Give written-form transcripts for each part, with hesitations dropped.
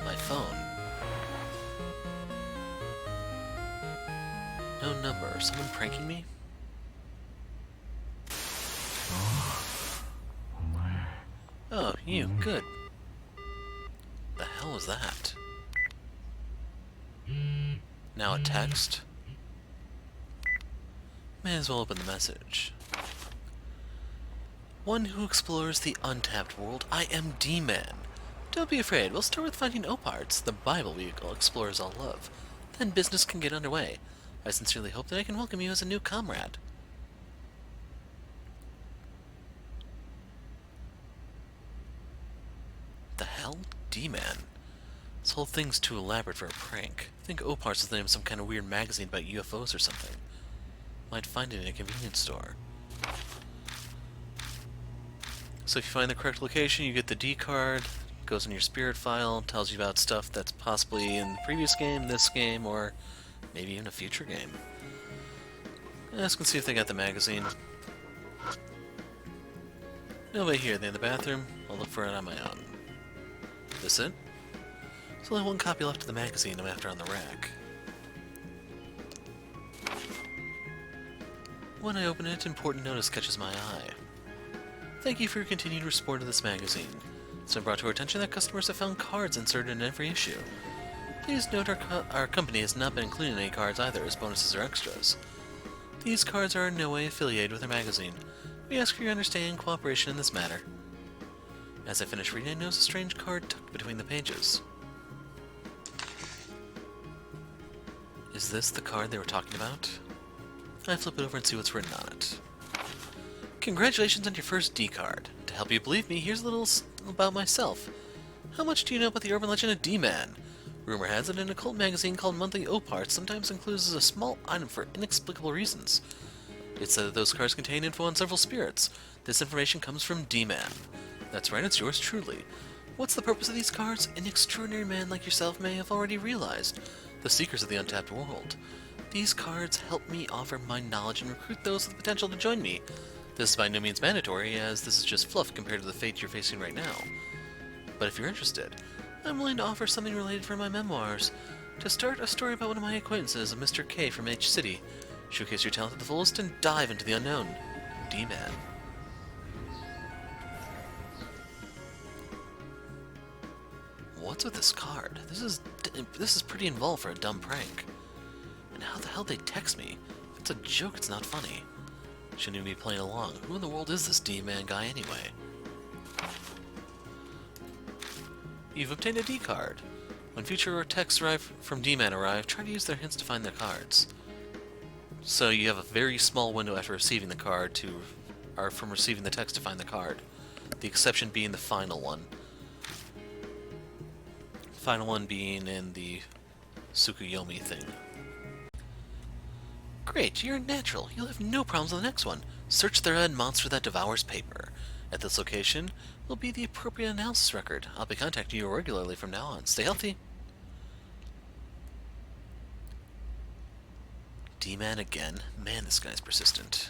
My phone. No number. Someone pranking me? Oh, you. Good. The hell was that? Now a text? May as well open the message. One who explores the untapped world, I am D-Man. Don't be afraid, we'll start with finding Oparts, the Bible vehicle explorers all love. Then business can get underway. I sincerely hope that I can welcome you as a new comrade. The hell? D-Man? This whole thing's too elaborate for a prank. I think Oparts is the name of some kind of weird magazine about UFOs or something. Might find it in a convenience store. So if you find the correct location, you get the D card, goes in your spirit file, tells you about stuff that's possibly in the previous game, this game, or maybe even a future game. Let's go see if they got the magazine. Nobody here, they in the bathroom. I'll look for it on my own. This it? There's only one copy left of the magazine I'm after on the rack. When I open it, important notice catches my eye. Thank you for your continued support of this magazine. It's been brought to our attention that customers have found cards inserted in every issue. Please note our company has not been including any cards either as bonuses or extras. These cards are in no way affiliated with our magazine. We ask for your understanding and cooperation in this matter. As I finish reading, I notice a strange card tucked between the pages. Is this the card they were talking about? I flip it over and see what's written on it. Congratulations on your first D card. To help you believe me, here's a little about myself. How much do you know about the urban legend of D-Man? Rumor has it an occult magazine called Monthly Oparts sometimes includes a small item for inexplicable reasons. It's said that those cards contain info on several spirits. This information comes from D-Man. That's right, it's yours truly. What's the purpose of these cards? An extraordinary man like yourself may have already realized. The seekers of the untapped world. These cards help me offer my knowledge and recruit those with the potential to join me. This is by no means mandatory, as this is just fluff compared to the fate you're facing right now. But if you're interested, I'm willing to offer something related for my memoirs. To start, a story about one of my acquaintances, a Mr. K from H City. Showcase your talent to the fullest and dive into the unknown. D-Man. What's with this card? This is pretty involved for a dumb prank. And how the hell they text me? If it's a joke, it's not funny. Shouldn't even be playing along. Who in the world is this D-Man guy anyway? You've obtained a D card. When future texts from D-Man arrive, try to use their hints to find their cards. So you have a very small window after receiving the card or from receiving the text to find the card. The exception being the final one. Final one being in the Tsukuyomi thing. Great, you're a natural. You'll have no problems on the next one. Search the red monster that devours paper. At this location will be the appropriate analysis record. I'll be contacting you regularly from now on. Stay healthy. D-Man again. Man, this guy's persistent.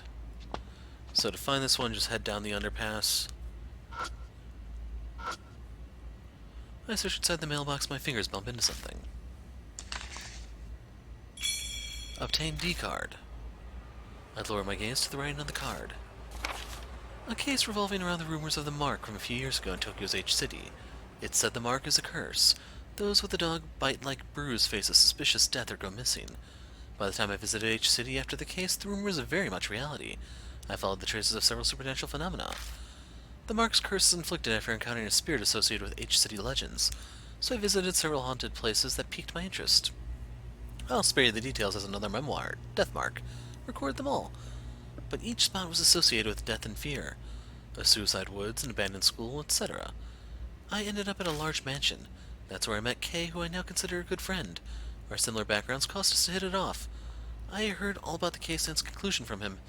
So to find this one, just head down the underpass. I search inside the mailbox, my fingers bump into something. Obtain D card. I lower my gaze to the writing on the card. A case revolving around the rumors of the mark from a few years ago in Tokyo's H City. It said the mark is a curse. Those with the dog bite-like bruise face a suspicious death or go missing. By the time I visited H City after the case, the rumors are very much reality. I followed the traces of several supernatural phenomena. The mark's curse is inflicted after encountering a spirit associated with H City legends, so I visited several haunted places that piqued my interest. I'll spare you the details as another memoir, Death Mark. Record them all. But each spot was associated with death and fear. A suicide woods, an abandoned school, etc. I ended up at a large mansion. That's where I met Kay, who I now consider a good friend. Our similar backgrounds caused us to hit it off. I heard all about the case since conclusion from him.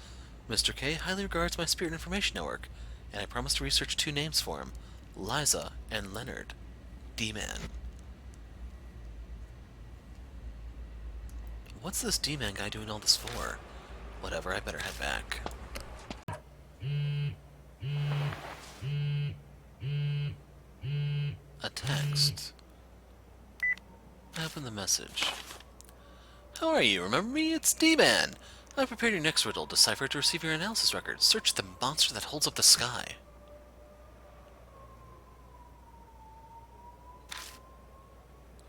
Mr. K highly regards my Spirit Information Network, and I promised to research 2 names for him, Liza and Leonard. D-Man. What's this D-Man guy doing all this for? Whatever, I better head back. A text. I open the message. How are you? Remember me? It's D-Man. I've prepared your next riddle. Decipher it to receive your analysis record. Search the monster that holds up the sky.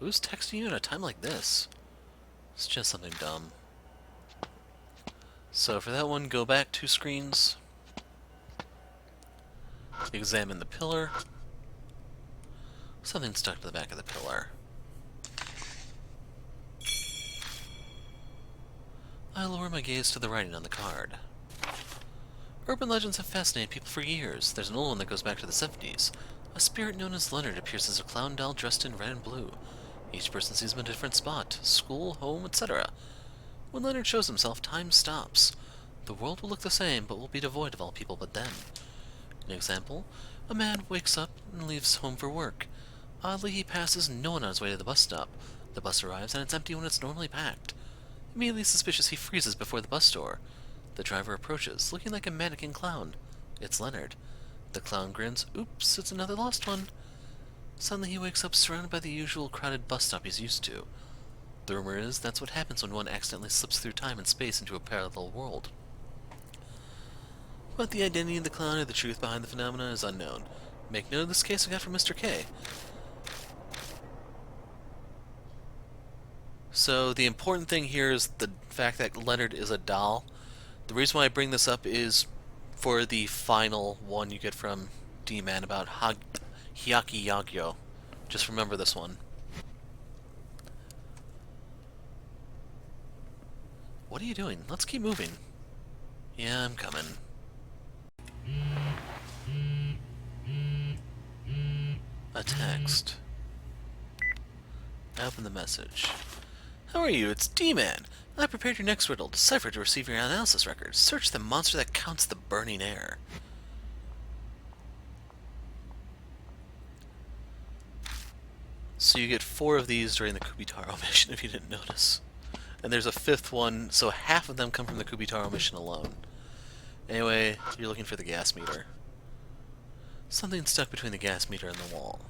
Who's texting you at a time like this? It's just something dumb. So for that one, go back 2 screens. Examine the pillar. Something stuck to the back of the pillar. I lower my gaze to the writing on the card. Urban legends have fascinated people for years. There's an old one that goes back to the 70s. A spirit known as Leonard appears as a clown doll dressed in red and blue. Each person sees him in a different spot, school, home, etc. When Leonard shows himself, time stops. The world will look the same, but will be devoid of all people but them. An example, a man wakes up and leaves home for work. Oddly, he passes no one on his way to the bus stop. The bus arrives and it's empty when it's normally packed. Immediately suspicious, he freezes before the bus door. The driver approaches, looking like a mannequin clown. It's Leonard. The clown grins. Oops, it's another lost one. Suddenly he wakes up surrounded by the usual crowded bus stop he's used to. The rumor is that's what happens when one accidentally slips through time and space into a parallel world. But the identity of the clown or the truth behind the phenomena is unknown. Make note of this case I got from Mr. K. So the important thing here is the fact that Leonard is a doll. The reason why I bring this up is for the final one you get from D-Man about Hyaki Yagyo. Just remember this one. What are you doing? Let's keep moving. Yeah, I'm coming. A text. I open the message. How are you? It's D-Man. I prepared your next riddle. Decipher to receive your analysis record. Search the monster that counts the burning air. So you get 4 of these during the Kubitaro mission, if you didn't notice. And there's a 5th one, so half of them come from the Kubitaro mission alone. Anyway, you're looking for the gas meter. Something stuck between the gas meter and the wall.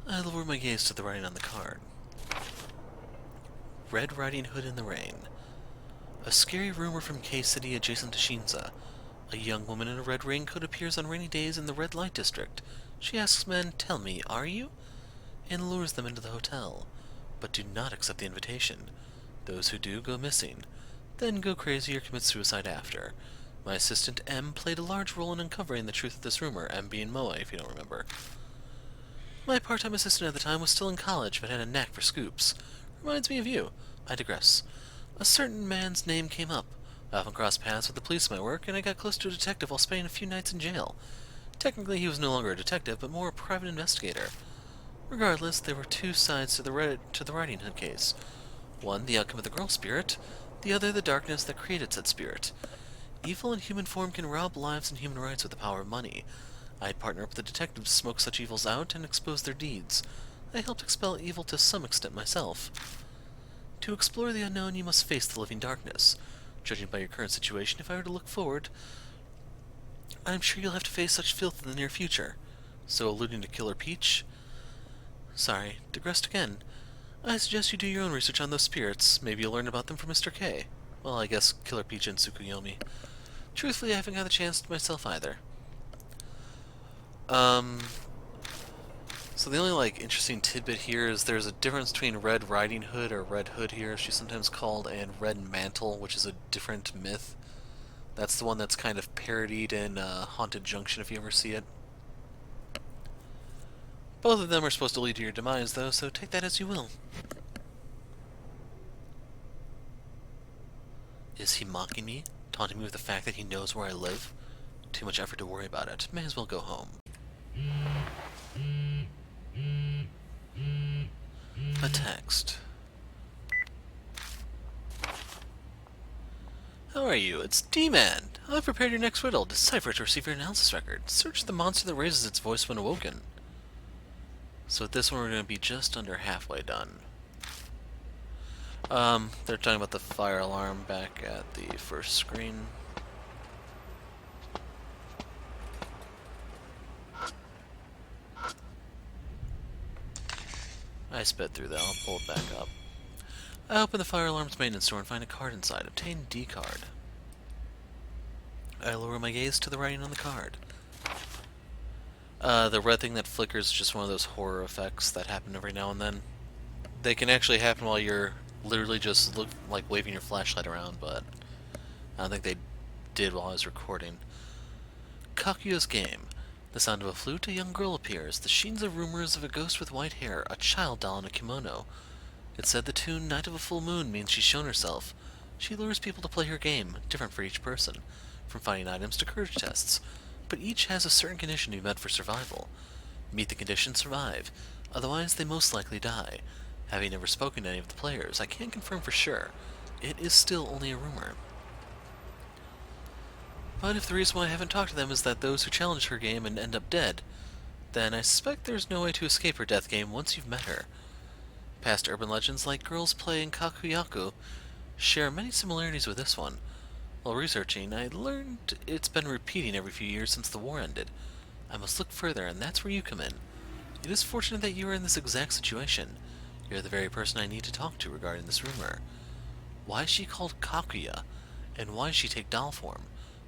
I lower my gaze to the writing on the card. Red Riding Hood in the Rain. A scary rumor from K-City adjacent to Shinza. A young woman in a red raincoat appears on rainy days in the red light district. She asks men, "Tell me, are you?" and lures them into the hotel. But do not accept the invitation. Those who do go missing, then go crazy or commit suicide after. My assistant M played a large role in uncovering the truth of this rumor, M being Moe, if you don't remember. My part-time assistant at the time was still in college, but had a knack for scoops. Reminds me of you. I digress. A certain man's name came up. I often crossed paths with the police in my work, and I got close to a detective while spending a few nights in jail. Technically, he was no longer a detective, but more a private investigator. Regardless, there were 2 sides to the Riding Hood case. One, the outcome of the girl spirit. The other, the darkness that created said spirit. Evil in human form can rob lives and human rights with the power of money. I'd partner up with the detectives to smoke such evils out and expose their deeds. I helped expel evil to some extent myself. To explore the unknown, you must face the living darkness. Judging by your current situation, if I were to look forward, I'm sure you'll have to face such filth in the near future. So, alluding to Killer Peach? Sorry, digressed again. I suggest you do your own research on those spirits. Maybe you'll learn about them from Mr. K. Well, I guess Killer Peach and Tsukuyomi. Truthfully, I haven't got the chance myself either. So the only, interesting tidbit here is there's a difference between Red Riding Hood, or Red Hood here, she's sometimes called, and Red Mantle, which is a different myth. That's the one that's kind of parodied in Haunted Junction, if you ever see it. Both of them are supposed to lead to your demise, though, so take that as you will. Is he mocking me? Taunting me with the fact that he knows where I live? Too much effort to worry about it. May as well go home. A text. How are you? It's D-Man. I've prepared your next riddle. Decipher it to receive your analysis record. Search the monster that raises its voice when awoken. So with this one, we're going to be just under halfway done. They're talking about the fire alarm back at the first screen. I sped through that. I'll pull it back up. I open the fire alarm's maintenance door and find a card inside. Obtain D card. I lower my gaze to the writing on the card. The red thing that flickers is just one of those horror effects that happen every now and then. They can actually happen while you're literally just like waving your flashlight around, but I don't think they did while I was recording. Kaguya's game. The sound of a flute, a young girl appears. The sheens of rumors of a ghost with white hair, a child doll in a kimono. It said the tune Night of a Full Moon means she's shown herself. She lures people to play her game, different for each person, from finding items to courage tests, but each has a certain condition to be met for survival. Meet the condition, survive. Otherwise, they most likely die. Having never spoken to any of the players, I can't confirm for sure. It is still only a rumor. But if the reason why I haven't talked to them is that those who challenge her game and end up dead, then I suspect there's no way to escape her death game once you've met her. Past urban legends like girls playing Kakuyaku share many similarities with this one. While researching, I learned it's been repeating every few years since the war ended. I must look further, and that's where you come in. It is fortunate that you are in this exact situation. You're the very person I need to talk to regarding this rumor. Why is she called Kaguya? And why does she take doll form?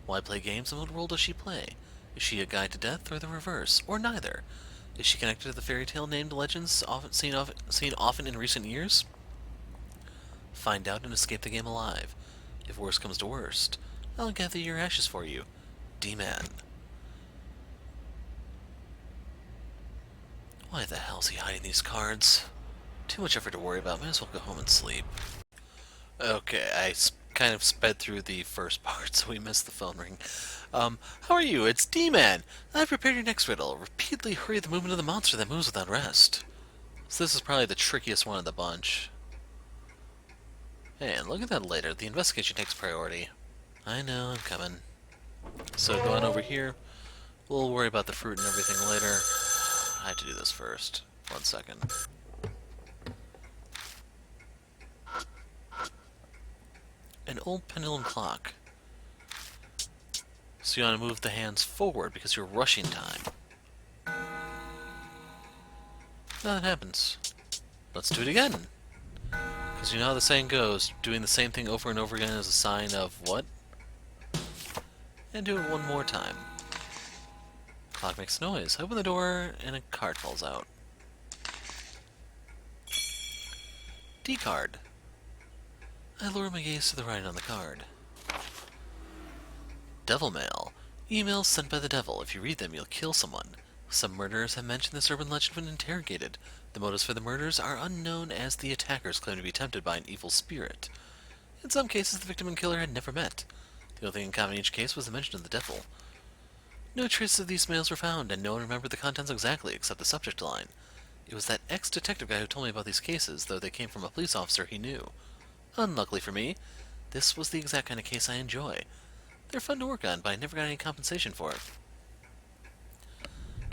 Why play games, and what role does she play? Is she a guide to death, or the reverse, or neither? Is she connected to the fairy tale named legends seen often in recent years? Find out and escape the game alive. If worst comes to worst, I'll gather your ashes for you. D-Man. Why the hell's he hiding these cards? Too much effort to worry about. Might as well go home and sleep. Okay, I kind of sped through the first part, so we missed the phone ring. How are you? It's D-Man. I've prepared your next riddle. Repeatedly hurry the movement of the monster that moves without rest. So this is probably the trickiest one of the bunch. And look at that later. The investigation takes priority. I know, I'm coming. So go on over here. We'll worry about the fruit and everything later. I had to do this first. 1 second. An old pendulum clock. So you want to move the hands forward because you're rushing time. Nothing happens. Let's do it again. Because you know how the saying goes, doing the same thing over and over again is a sign of what? And do it one more time. Clock makes noise. I open the door and a card falls out. D card. I lower my gaze to the writing on the card. Devil mail. Emails sent by the devil. If you read them, you'll kill someone. Some murderers have mentioned this urban legend when interrogated. The motives for the murders are unknown, as the attackers claim to be tempted by an evil spirit. In some cases, the victim and killer had never met. The only thing in common in each case was the mention of the devil. No traces of these mails were found, and no one remembered the contents exactly, except the subject line. It was that ex-detective guy who told me about these cases, though they came from a police officer he knew. Unluckily for me, this was the exact kind of case I enjoy. They're fun to work on, but I never got any compensation for it.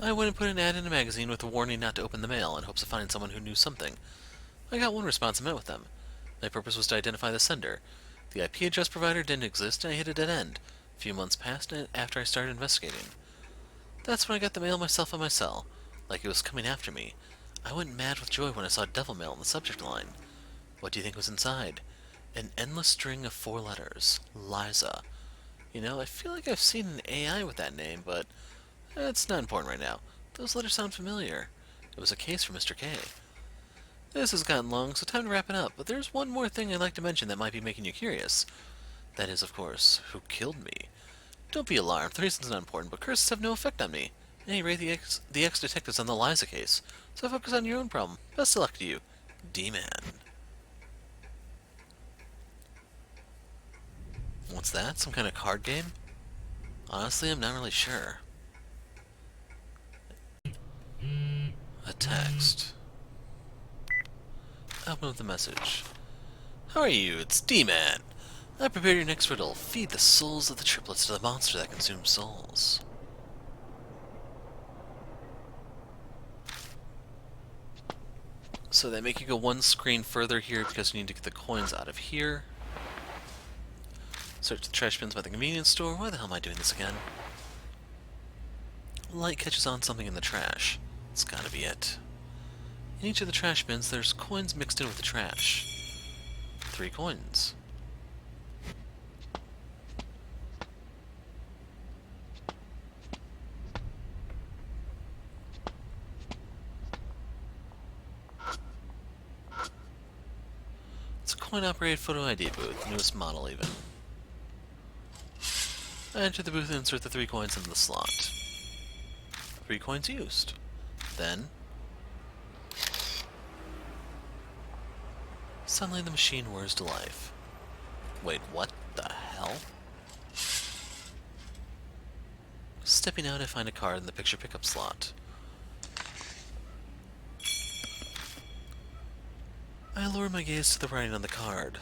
I went and put an ad in a magazine with a warning not to open the mail in hopes of finding someone who knew something. I got one response and met with them. My purpose was to identify the sender. The IP address provider didn't exist, and I hit a dead end. A few months passed after I started investigating. That's when I got the mail myself on my cell, like it was coming after me. I went mad with joy when I saw devil mail in the subject line. What do you think was inside? An endless string of 4 letters. Liza. You know, I feel like I've seen an AI with that name, but it's not important right now. Those letters sound familiar. It was a case for Mr. K. This has gotten long, so time to wrap it up, but there's one more thing I'd like to mention that might be making you curious. That is, of course, who killed me. Don't be alarmed, the reason's not important, but curses have no effect on me. At any rate, the ex-detective's on the Liza case, so focus on your own problem. Best of luck to you, D-Man. What's that? Some kind of card game? Honestly, I'm not really sure. A text. Open up the message. How are you? It's D-Man. I prepared your next riddle. Feed the souls of the triplets to the monster that consumes souls. So they make you go one screen further here because you need to get the coins out of here. Search the trash bins by the convenience store. Why the hell am I doing this again? Light catches on something in the trash. It's gotta be it. In each of the trash bins, there's coins mixed in with the trash. 3 coins. It's a coin-operated photo ID booth, newest model even. I enter the booth and insert the 3 coins into the slot. 3 coins used. Then, suddenly the machine whirs to life. Wait, what the hell? Stepping out, I find a card in the picture pickup slot. I lower my gaze to the writing on the card.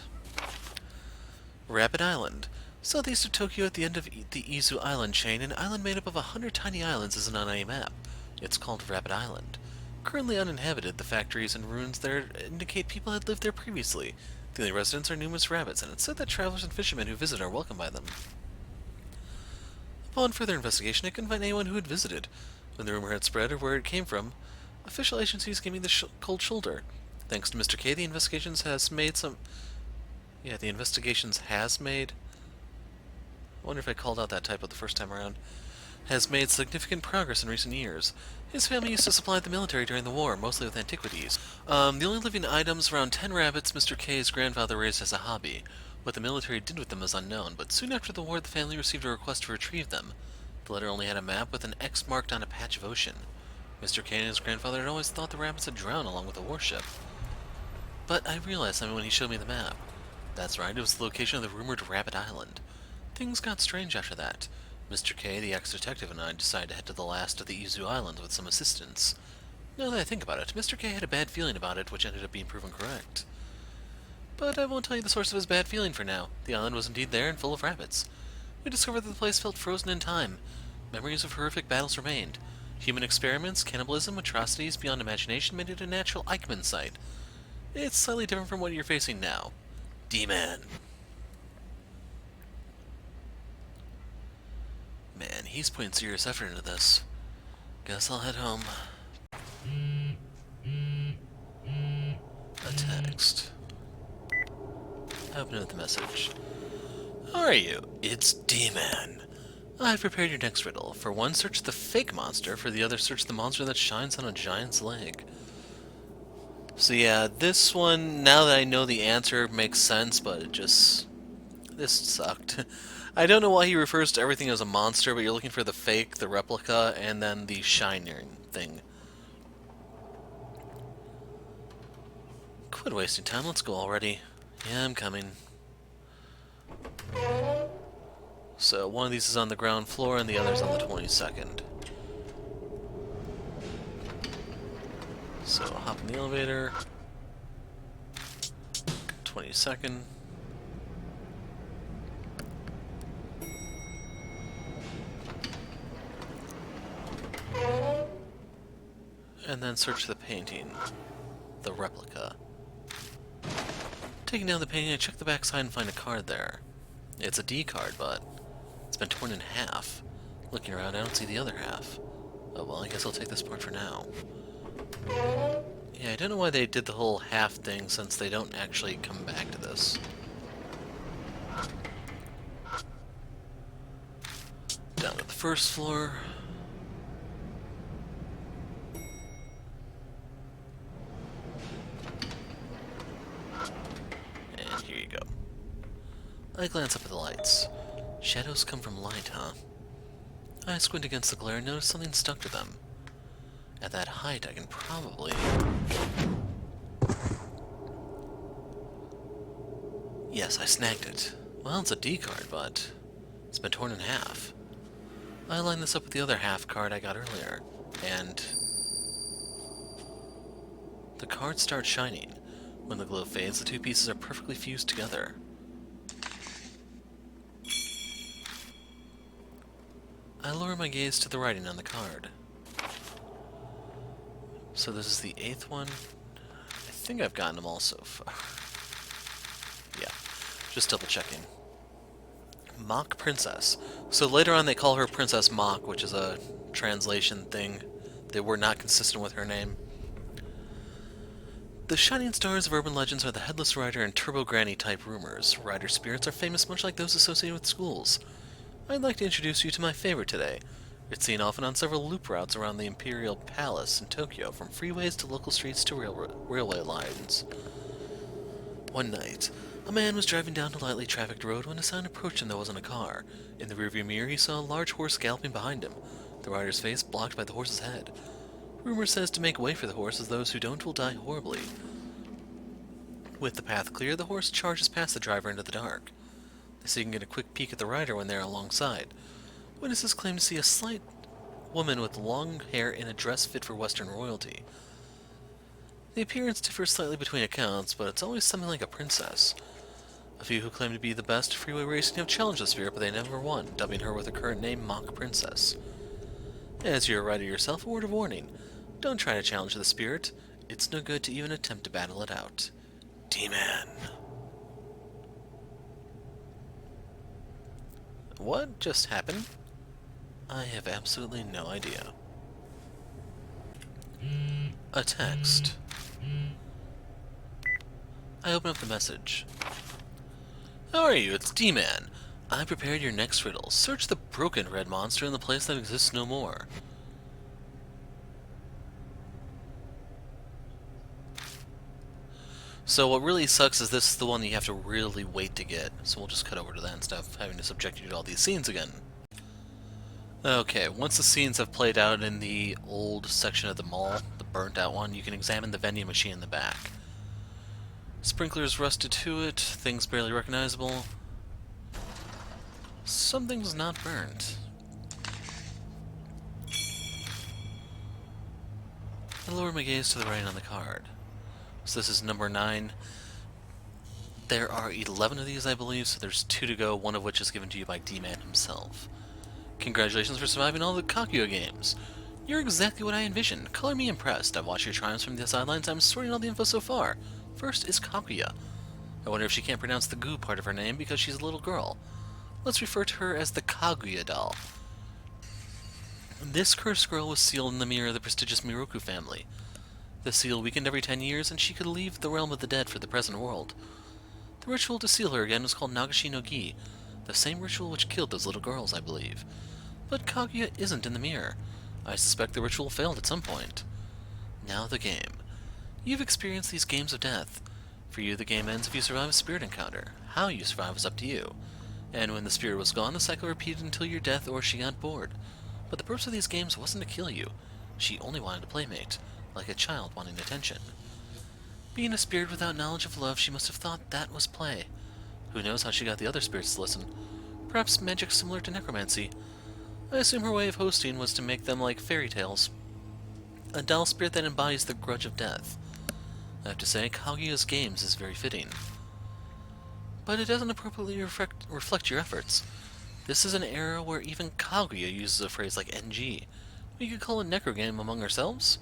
Rapid Island. Southeast of Tokyo at the end of the Izu Island chain, an island made up of 100 tiny islands is on a map. It's called Rapid Island. Currently uninhabited, the factories and ruins there indicate people had lived there previously. The only residents are numerous rabbits, and it's said that travelers and fishermen who visit are welcomed by them. Upon further investigation, I couldn't find anyone who had visited. When the rumor had spread or where it came from, official agencies gave me the cold shoulder. Thanks to Mr. K, the investigations has made some... Yeah, the investigations has made... I wonder if I called out that typo the first time around. Has made significant progress in recent years. His family used to supply the military during the war, mostly with antiquities. The only living items, around 10 rabbits, Mr. K's grandfather raised as a hobby. What the military did with them is unknown, but soon after the war the family received a request to retrieve them. The letter only had a map with an X marked on a patch of ocean. Mr. K and his grandfather had always thought the rabbits had drowned along with the warship. But I realized something when he showed me the map. That's right, it was the location of the rumored Rapid Island. Things got strange after that. Mr. K, the ex-detective, and I decided to head to the last of the Izu Islands with some assistance. Now that I think about it, Mr. K had a bad feeling about it, which ended up being proven correct. But I won't tell you the source of his bad feeling for now. The island was indeed there and full of rabbits. We discovered that the place felt frozen in time. Memories of horrific battles remained. Human experiments, cannibalism, atrocities beyond imagination made it a natural Eichmann site. It's slightly different from what you're facing now. D-Man. Man, he's putting serious effort into this. Guess I'll head home. A text. I open it with the message. How are you? It's D-Man. I've prepared your next riddle. For one, search the fake monster. For the other, search the monster that shines on a giant's leg. So yeah, this one, now that I know the answer, makes sense, but it just... this sucked. I don't know why he refers to everything as a monster, but you're looking for the fake, the replica, and then the shining thing. Quit wasting time, let's go already. Yeah, I'm coming. So, one of these is on the ground floor, and the other's on the 22nd. So, hop in the elevator. 22nd. And then search the painting. The replica. Taking down the painting, I check the backside and find a card there. It's a D card, but it's been torn in half. Looking around, I don't see the other half. Oh well, I guess I'll take this part for now. Yeah, I don't know why they did the whole half thing, since they don't actually come back to this. Down to the first floor. And here you go. I glance up at the lights. Shadows come from light, huh? I squint against the glare and notice something stuck to them. At that height, I can probably... Yes, I snagged it. Well, it's a D card, but it's been torn in half. I line this up with the other half card I got earlier, and the card starts shining. When the glow fades, the two pieces are perfectly fused together. I lower my gaze to the writing on the card. So this is the 8th one. I think I've gotten them all so far. Yeah, just double checking. Mock Princess. So later on they call her Princess Mock, which is a translation thing. They were not consistent with her name. The shining stars of urban legends are the Headless Rider and Turbo Granny type rumors. Rider spirits are famous much like those associated with schools. I'd like to introduce you to my favorite today. It's seen often on several loop routes around the Imperial Palace in Tokyo, from freeways to local streets to railway lines. One night, a man was driving down a lightly trafficked road when a sound approached him that wasn't a car. In the rearview mirror, he saw a large horse galloping behind him, the rider's face blocked by the horse's head. Rumor says to make way for the horse, as those who don't will die horribly. With the path clear, the horse charges past the driver into the dark. They see can get a quick peek at the rider when they're alongside. Witnesses claim to see a slight woman with long hair in a dress fit for Western royalty. The appearance differs slightly between accounts, but it's always something like a princess. A few who claim to be the best at freeway racing have challenged the spirit, but they never won, dubbing her with her current name Mock Princess. As you're a rider yourself, a word of warning. Don't try to challenge the spirit. It's no good to even attempt to battle it out. D-Man. What just happened? I have absolutely no idea. A text. I open up the message. How are you? It's D-Man. I prepared your next riddle. Search the broken red monster in the place that exists no more. So what really sucks is this is the one that you have to really wait to get. So we'll just cut over to that instead of having to subject you to all these scenes again. Okay, once the scenes have played out in the old section of the mall, the burnt out one, you can examine the vending machine in the back. Sprinklers rusted to it, things barely recognizable. Something's not burnt. I lower my gaze to the writing on the card. So this is number 9. There are 11 of these, I believe, so there's 2 to go, one of which is given to you by D-Man himself. Congratulations for surviving all the Kaguya games. You're exactly what I envisioned. Color me impressed. I've watched your triumphs from the sidelines. I'm sorting all the info so far. First is Kaguya. I wonder if she can't pronounce the goo part of her name because she's a little girl. Let's refer to her as the Kaguya doll. This cursed girl was sealed in the mirror of the prestigious Miroku family. The seal weakened every 10 years, and she could leave the realm of the dead for the present world. The ritual to seal her again was called Nagashi no Gi, the same ritual which killed those little girls, I believe. But Kaguya isn't in the mirror. I suspect the ritual failed at some point. Now the game. You've experienced these games of death. For you, the game ends if you survive a spirit encounter. How you survive is up to you. And when the spirit was gone, the cycle repeated until your death or she got bored. But the purpose of these games wasn't to kill you. She only wanted a playmate, like a child wanting attention. Being a spirit without knowledge of love, she must have thought that was play. Who knows how she got the other spirits to listen? Perhaps magic similar to necromancy. I assume her way of hosting was to make them like fairy tales. A doll spirit that embodies the grudge of death. I have to say, Kaguya's games is very fitting. But it doesn't appropriately reflect your efforts. This is an era where even Kaguya uses a phrase like NG. We could call it necro game among ourselves?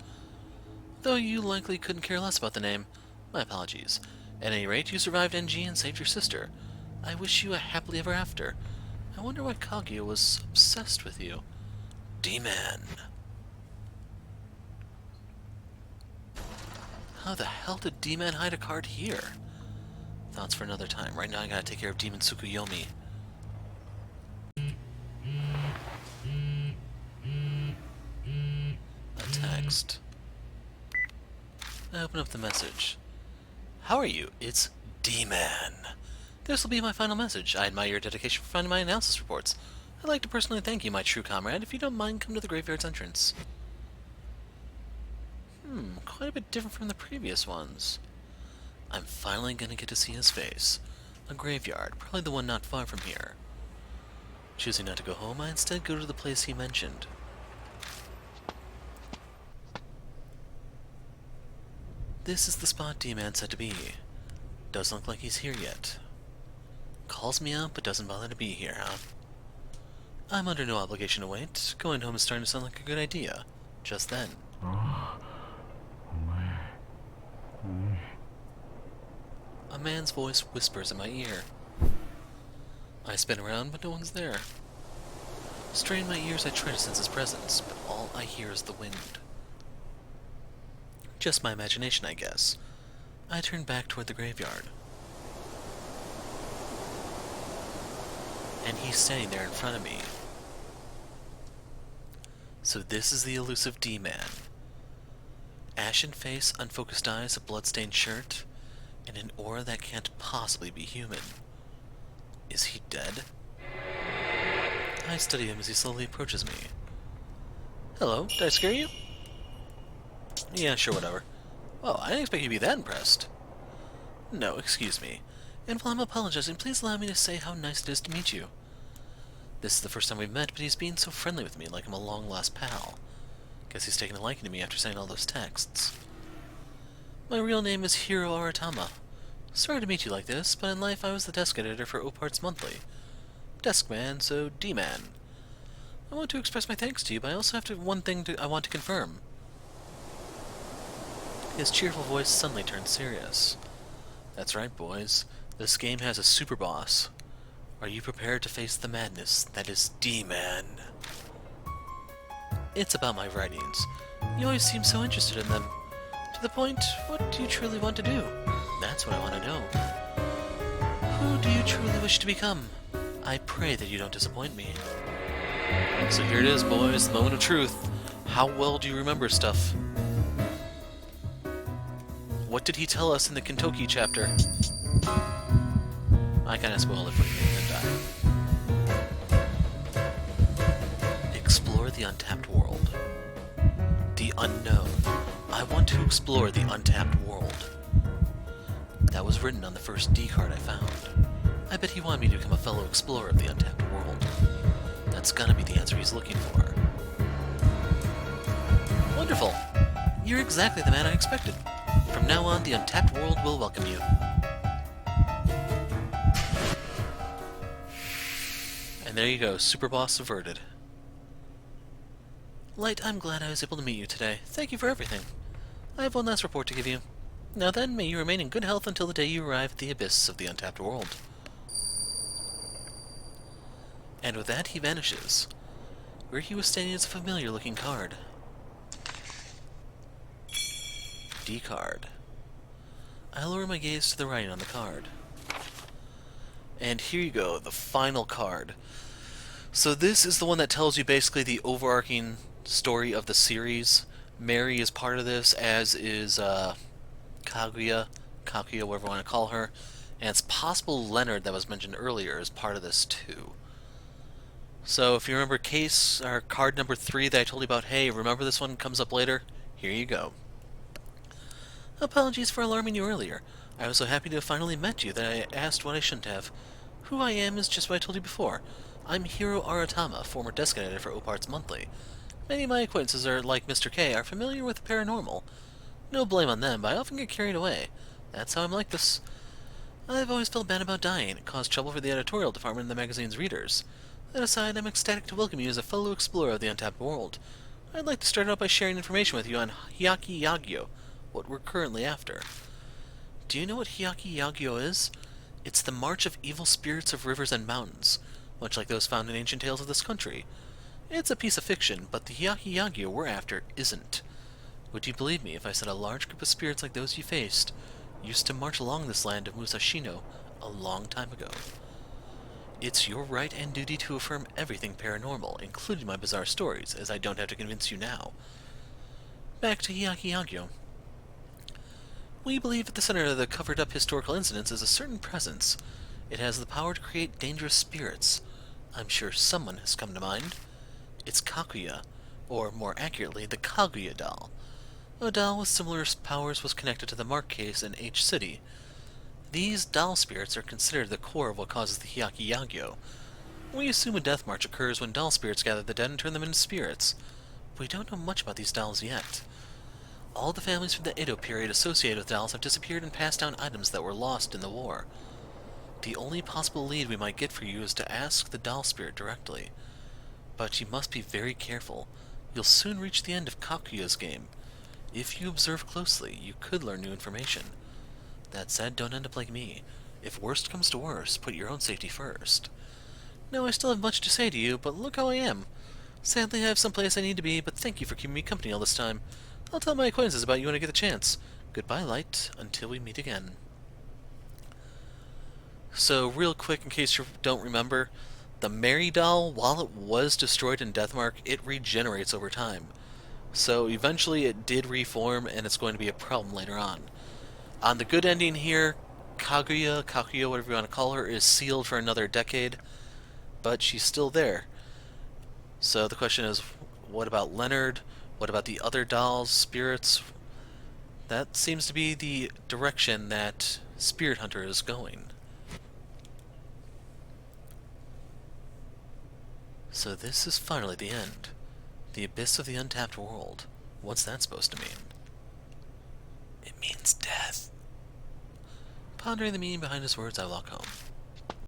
Though you likely couldn't care less about the name. My apologies. At any rate, you survived NG and saved your sister. I wish you a happily ever after. I wonder why Kaguya was obsessed with you. D-Man. How the hell did D-Man hide a card here? Thoughts for another time. Right now I gotta take care of Demon Tsukuyomi. A text. I open up the message. How are you? It's D-Man. This will be my final message. I admire your dedication for finding my analysis reports. I'd like to personally thank you, my true comrade. If you don't mind, come to the graveyard's entrance. Quite a bit different from the previous ones. I'm finally gonna get to see his face. A graveyard, probably the one not far from here. Choosing not to go home, I instead go to the place he mentioned. This is the spot D-Man said to be. Doesn't look like he's here yet. Calls me out, but doesn't bother to be here, huh? I'm under no obligation to wait. Going home is starting to sound like a good idea. Just then. A man's voice whispers in my ear. I spin around, but no one's there. Strain my ears, I try to sense his presence, but all I hear is the wind. Just my imagination, I guess. I turned back toward the graveyard. And he's standing there in front of me. So this is the elusive D-Man. Ashen face, unfocused eyes, a bloodstained shirt, and an aura that can't possibly be human. Is he dead? I study him as he slowly approaches me. Hello, did I scare you? Yeah, sure, whatever. Oh, I didn't expect you to be that impressed. No, excuse me. And while I'm apologizing, please allow me to say how nice it is to meet you. This is the first time we've met, but he's being so friendly with me, like I'm a long-lost pal. Guess he's taken a liking to me after sending all those texts. My real name is Hiro Aratama. Sorry to meet you like this, but in life I was the desk editor for Opart's Monthly. Desk man, so D-Man. I want to express my thanks to you, but I also have one thing I want to confirm. His cheerful voice suddenly turned serious. That's right, boys. This game has a super boss. Are you prepared to face the madness that is D-Man? It's about my writings. You always seem so interested in them. To the point, what do you truly want to do? That's what I want to know. Who do you truly wish to become? I pray that you don't disappoint me. So here it is, boys, the moment of truth. How well do you remember stuff? What did he tell us in the Kentucky chapter? I kinda spoiled it for you, didn't I? Explore the untapped world. The unknown. I want to explore the untapped world. That was written on the first D card I found. I bet he wanted me to become a fellow explorer of the untapped world. That's gonna be the answer he's looking for. Wonderful! You're exactly the man I expected. From now on, the untapped world will welcome you. And there you go, Super Boss averted. Light, I'm glad I was able to meet you today. Thank you for everything. I have one last report to give you. Now then, may you remain in good health until the day you arrive at the abyss of the untapped world. And with that, he vanishes. Where he was standing is a familiar-looking card. D card. I lower my gaze to the writing on the card. And here you go, the final card. So this is the one that tells you basically the overarching story of the series. Mary is part of this, as is Kaguya, whatever you want to call her. And it's possible Leonard, that was mentioned earlier, is part of this too. So if you remember card number 3 that I told you about, hey, remember this one comes up later? Here you go. Apologies for alarming you earlier. I was so happy to have finally met you that I asked what I shouldn't have. Who I am is just what I told you before. I'm Hiro Aratama, former desk editor for Opart's Monthly. Many of my acquaintances like Mr. K are familiar with the paranormal. No blame on them, but I often get carried away. That's how I'm like this. I've always felt bad about dying. It caused trouble for the editorial department and the magazine's readers. That aside, I'm ecstatic to welcome you as a fellow explorer of the untapped world. I'd like to start out by sharing information with you on Hyaki Yagyo, what we're currently after. Do you know what Hyaki Yagyo is? It's the march of evil spirits of rivers and mountains, much like those found in ancient tales of this country. It's a piece of fiction, but the Hyaki Yagyo we're after isn't. Would you believe me if I said a large group of spirits like those you faced used to march along this land of Musashino a long time ago? It's your right and duty to affirm everything paranormal, including my bizarre stories, as I don't have to convince you now. Back to Hyaki Yagyo. We believe at the center of the covered-up historical incidents is a certain presence. It has the power to create dangerous spirits. I'm sure someone has come to mind. It's Kaguya, or more accurately, the Kaguya doll. A doll with similar powers was connected to the Mark case in H City. These doll spirits are considered the core of what causes the Hyaki Yagyo. We assume a death march occurs when doll spirits gather the dead and turn them into spirits. We don't know much about these dolls yet. All the families from the Edo period associated with dolls have disappeared and passed down items that were lost in the war. The only possible lead we might get for you is to ask the doll spirit directly. But you must be very careful. You'll soon reach the end of Kakuya's game. If you observe closely, you could learn new information. That said, don't end up like me. If worst comes to worst, put your own safety first. No, I still have much to say to you, but look how I am. Sadly, I have someplace I need to be, but thank you for keeping me company all this time. I'll tell my acquaintances about you when I get the chance. Goodbye, Light, until we meet again. So, real quick, in case you don't remember, the Mary doll, while it was destroyed in Deathmark, it regenerates over time. So, eventually it did reform, and it's going to be a problem later on. On the good ending here, Kaguya, whatever you want to call her, is sealed for another decade, but she's still there. So the question is, what about Leonard? What about the other dolls, spirits? That seems to be the direction that Spirit Hunter is going. So this is finally the end. The abyss of the untapped world. What's that supposed to mean? It means death. Pondering the meaning behind his words, I walk home.